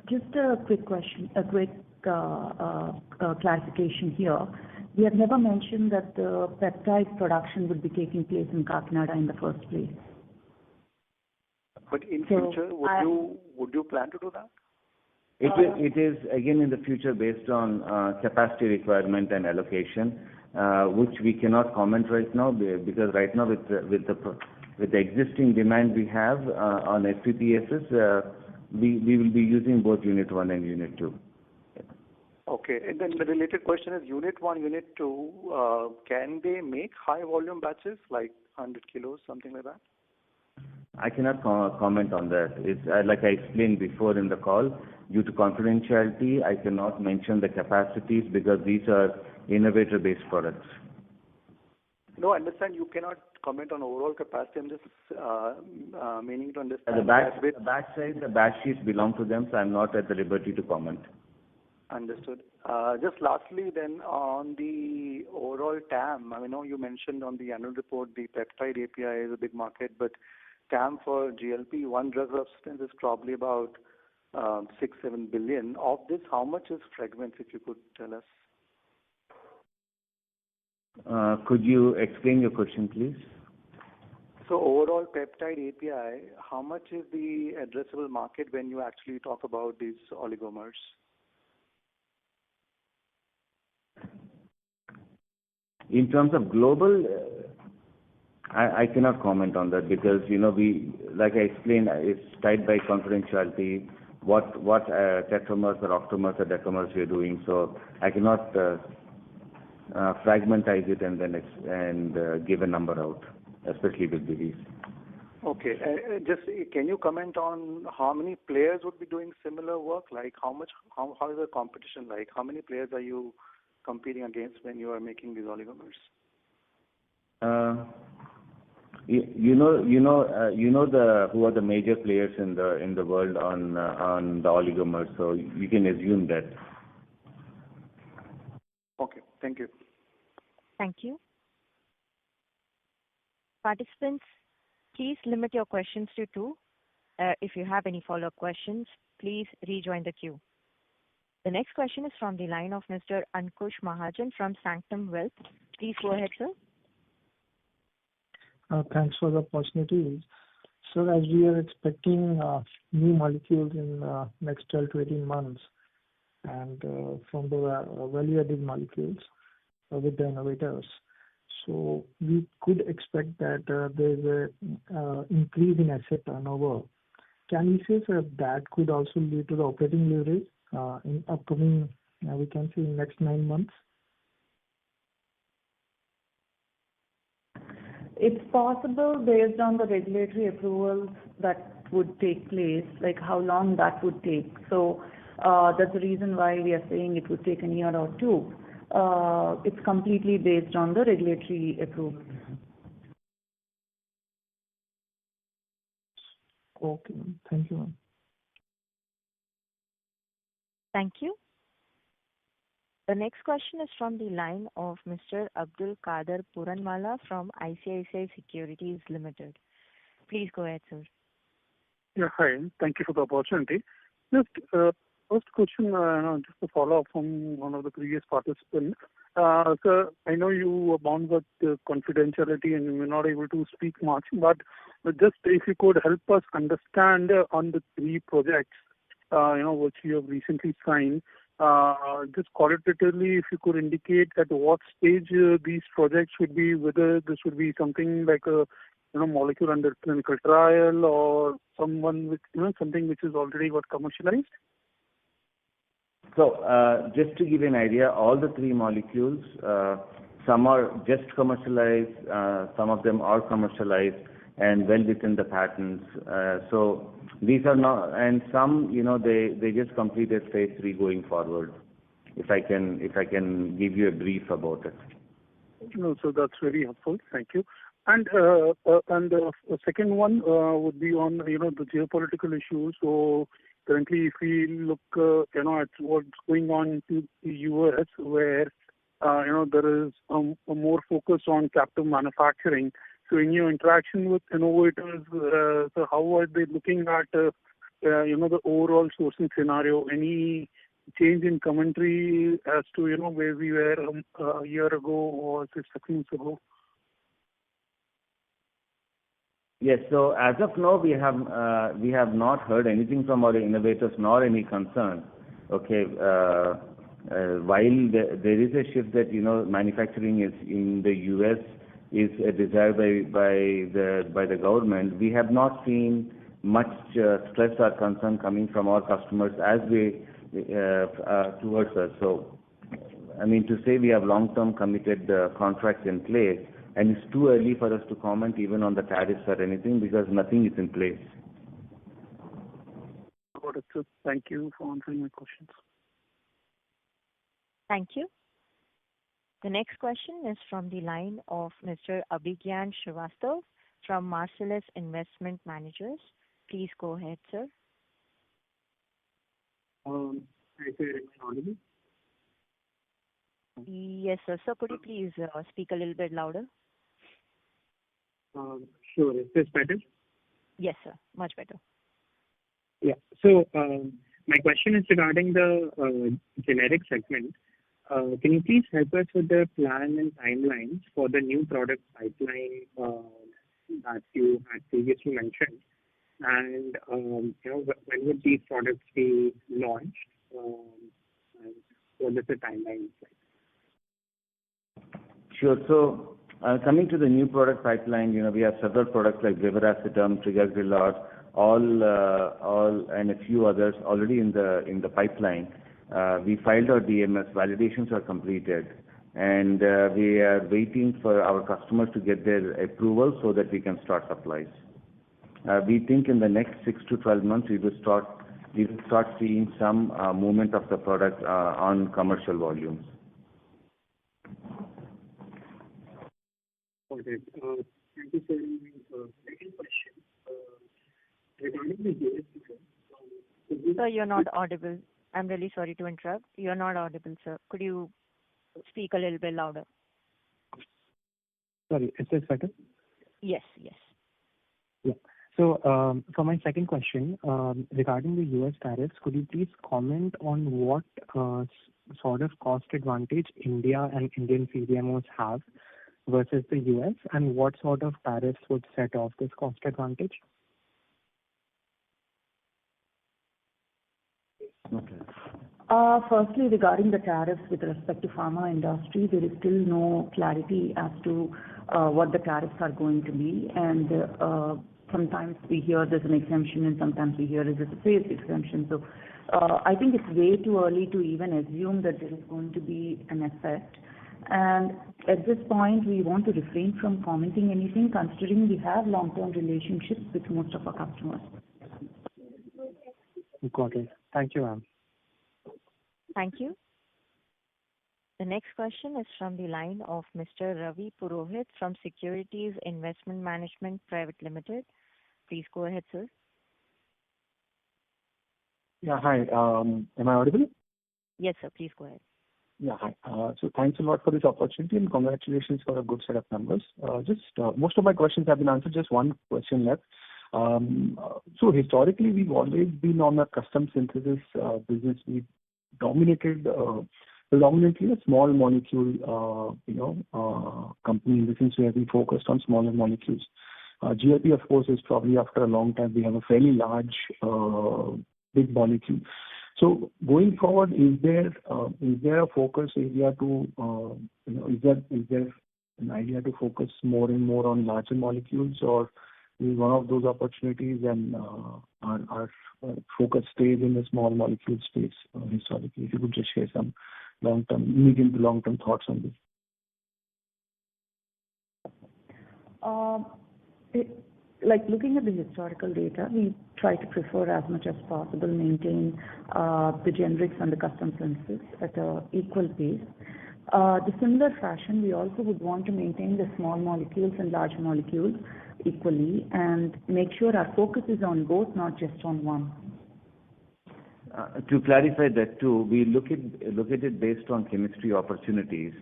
Just a quick question, a quick clarification here. We have never mentioned that the peptide production would be taking place in Kakinada in the first place. But in future, would you plan to do that? It is again in the future based on capacity requirement and allocation, which we cannot comment right now because right now with the existing demand we have on FPPSs, we will be using both Unit 1 and Unit 2. Okay, and then the related question is Unit 1, Unit 2, can they make high volume batches like 100 kilos, something like that? I cannot comment on that. It's like I explained before in the call, due to confidentiality, I cannot mention the capacities because these are innovator-based products. No, I understand you cannot comment on overall capacity. I'm just meaning to understand. The batch size, the batch sheets belong to them, so I'm not at the liberty to comment. Understood. Just lastly then, on the overall TAM, I know you mentioned on the annual report the peptide API is a big market, but TAM for GLP-1 drug substance is probably about 6-7 billion. Of this, how much is fragments, if you could tell us? Could you explain your question, please? So overall peptide API, how much is the addressable market when you actually talk about these oligomers? In terms of global, I cannot comment on that because, we, like I explained, it's tied by confidentiality, what tetramers or octamers or decamers we are doing. So I cannot fragmentize it and then give a number out, especially with Divis. Okay. Just can you comment on how many players would be doing similar work? Like how is the competition like? How many players are you competing against when you are making these oligomers? Who are the major players in the world on the oligomers, so you can assume that. Okay, thank you. Thank you. Participants, please limit your questions to 2. If you have any follow-up questions, please rejoin the queue. The next question is from the line of Mr. Ankush Mahajan from Sanctum Wealth. Please go ahead, sir. Thanks for the opportunity. So as we are expecting new molecules in next 12 to 18 months, and from the value-added molecules with the innovators, so we could expect that there's a increase in asset turnover. Can we say, sir, that could also lead to the operating leverage in upcoming, we can say, in next 9 months? It's possible based on the regulatory approvals that would take place, like how long that would take. So that's the reason why we are saying it would take a year or 2. It's completely based on the regulatory approval. Okay, ma'am. Thank you, ma'am. Thank you. The next question is from the line of Mr. Abdul Kader Puranwala from ICICI Securities Limited. Please go ahead, sir. Yeah, hi. Thank you for the opportunity. Just first question, just to follow up from one of the previous participants. Sir, I know you are bound with confidentiality and you may not able to speak much, but just if you could help us understand on the three projects, which you have recently signed, just qualitatively, if you could indicate at what stage these projects should be, whether this would be something like a molecule under clinical trial or someone with something which is already got commercialized. So just to give you an idea, all the three molecules, some are just commercialized, some of them are commercialized and well within the patents. So these are not, and some, they just completed phase 3 going forward. If I can give you a brief about it. No, so that's very helpful. Thank you. And the second one would be on the geopolitical issues. So currently, if we look at what's going on in the US, where there is a more focus on captive manufacturing. So in your interaction with innovators, so how are they looking at the overall sourcing scenario? Any change in commentary as to where we were a year ago or 6 months ago? Yes. So as of now, we have not heard anything from our innovators nor any concern. Okay. While there is a shift that manufacturing is in the U.S. is desired by the government, we have not seen much stress or concern coming from our customers as towards us. So, I mean, to say we have long-term committed contracts in place, and it's too early for us to comment even on the tariffs or anything because nothing is in place. Got it, sir. Thank you for answering my questions. Thank you. The next question is from the line of Mr. Abhigyan Srivastav from Marcellus Investment Managers. Please go ahead, sir. Hi, sir. Am I audible? Yes, sir. So could you please speak a little bit louder? Sure. Is this better? Yes, sir. Much better. Yeah. So my question is regarding the generic segment. Can you please help us with the plan and timelines for the new product pipeline that you had previously mentioned? And when would these products be launched? And what is the timeline like? Sure. So coming to the new product pipeline, we have several products like Brivaracetam, Trigagrelor, all and a few others already in the pipeline. We filed our DMS, validations are completed, and we are waiting for our customers to get their approval so that we can start supplies. We think in the next 6 to 12 months we will start seeing some movement of the product on commercial volumes. Okay. Thank you, sir. Second question regarding the US. Sir, you're not audible. I'm really sorry to interrupt. You're not audible, sir. Could you speak a little bit louder? Sorry, is this better? Yes. Yeah. So for my second question, regarding the US tariffs, could you please comment on what sort of cost advantage India and Indian CDMOs have versus the US, and what sort of tariffs would set off this cost advantage? Okay. Firstly, regarding the tariffs with respect to pharma industry, there is still no clarity as to what the tariffs are going to be, and sometimes we hear there's an exemption and sometimes we hear there's a phased exemption. So I think it's way too early to even assume that there is going to be an effect. And at this point, we want to refrain from commenting anything, considering we have long-term relationships with most of our customers. Got it. Thank you, ma'am. Thank you. The next question is from the line of Mr. Ravi Purohit from Securities Investment Management Private Limited. Please go ahead, sir. Yeah, hi. Am I audible? Yes, sir. Please go ahead. Yeah, hi. So thanks a lot for this opportunity and congratulations for a good set of numbers. Most of my questions have been answered. Just one question left. So historically, we've always been on a custom synthesis business. We dominated predominantly a small molecule, company in the sense where we focused on smaller molecules. GLP, of course, is probably after a long time we have a fairly large, big molecule. So going forward, is there a focus area to, is there an idea to focus more and more on larger molecules, or is one of those opportunities and our focus stays in the small molecule space historically? If you could just share some medium to long-term thoughts on this. Like looking at the historical data, we try to prefer as much as possible maintain the generics and the custom synthesis at a equal pace. The similar fashion, we also would want to maintain the small molecules and large molecules equally and make sure our focus is on both, not just on one. To clarify that too, we look at it based on chemistry opportunities,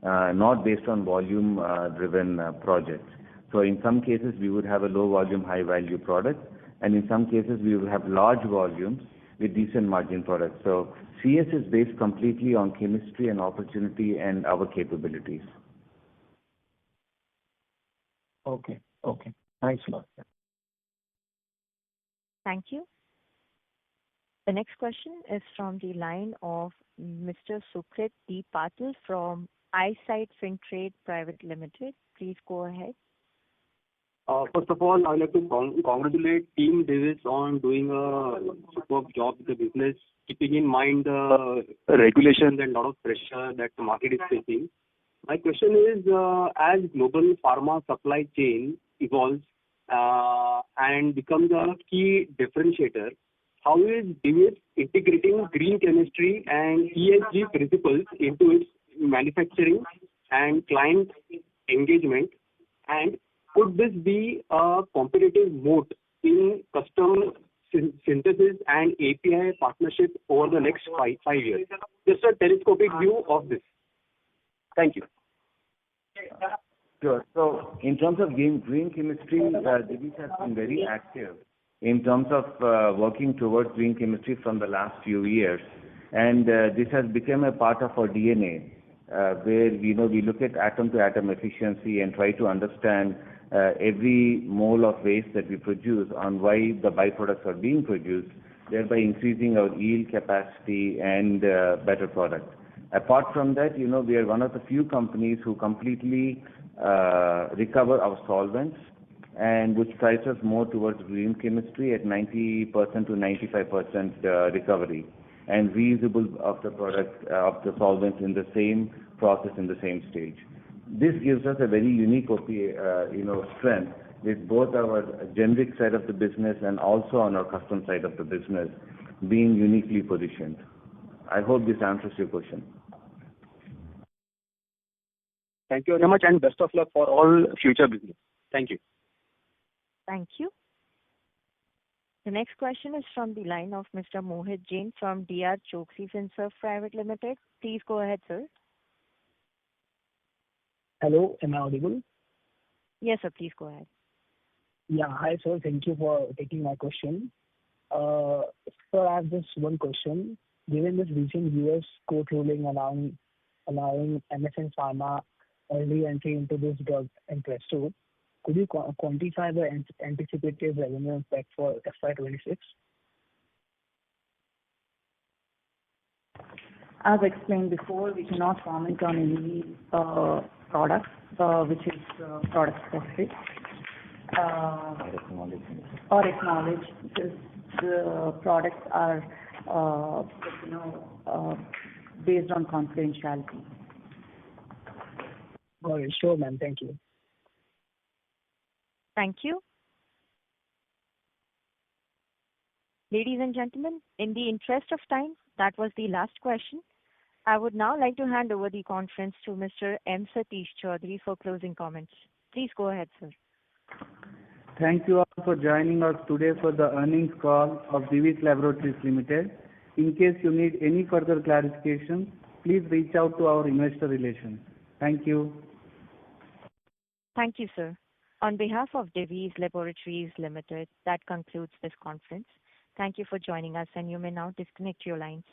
not based on volume driven projects. So in some cases we would have a low volume, high value product, and in some cases we will have large volumes with decent margin products. So CS is based completely on chemistry and opportunity and our capabilities. Okay. Thanks a lot. Thank you. The next question is from the line of Mr. Sukrit D. Patil from Eyesight Fintrade Private Limited. Please go ahead. First of all, I'd like to congratulate Team Divis on doing a superb job with the business, keeping in mind the regulations and lot of pressure that the market is facing. My question is, as global pharma supply chain evolves and becomes a key differentiator, how is Divis integrating green chemistry and ESG principles into its manufacturing and client engagement, and could this be a competitive moat in custom synthesis and API partnership over the next 5 years? Just a telescopic view of this. Thank you. Sure. So in terms of green chemistry, Divis has been very active in terms of working towards green chemistry from the last few years, and this has become a part of our DNA, where we look at atom to atom efficiency and try to understand every mole of waste that we produce on why the byproducts are being produced, thereby increasing our yield capacity and better product. Apart from that, we are one of the few companies who completely recover our solvents, and which ties us more towards green chemistry at 90% to 95% recovery, and reusable of the product of the solvents in the same process in the same stage. This gives us a very unique strength with both our generic side of the business and also on our custom side of the business being uniquely positioned. I hope this answers your question. Thank you very much, and best of luck for all future business. Thank you. Thank you. The next question is from the line of Mr. Mohit Jain from DR Choksey Finserv Private Limited. Please go ahead, sir. Hello, am I audible? Yes, sir. Please go ahead. Yeah. Hi, sir. Thank you for taking my question. Sir, I have just one question. Given this recent U.S. court ruling allowing MSN Pharma early entry into this drug Entresto, could you quantify the anticipated revenue impact for FY26? As explained before, we cannot comment on any products, which is product specific. Or acknowledge because the products are, based on confidentiality. All right, sure, ma'am. Thank you. Thank you. Ladies and gentlemen, in the interest of time, that was the last question. I would now like to hand over the conference to Mr. M. Satish Choudhury for closing comments. Please go ahead, sir. Thank you all for joining us today for the earnings call of Divi Laboratories Limited. In case you need any further clarification, please reach out to our investor relations. Thank you. Thank you, sir. On behalf of Divi Laboratories Limited, that concludes this conference. Thank you for joining us, and you may now disconnect your lines.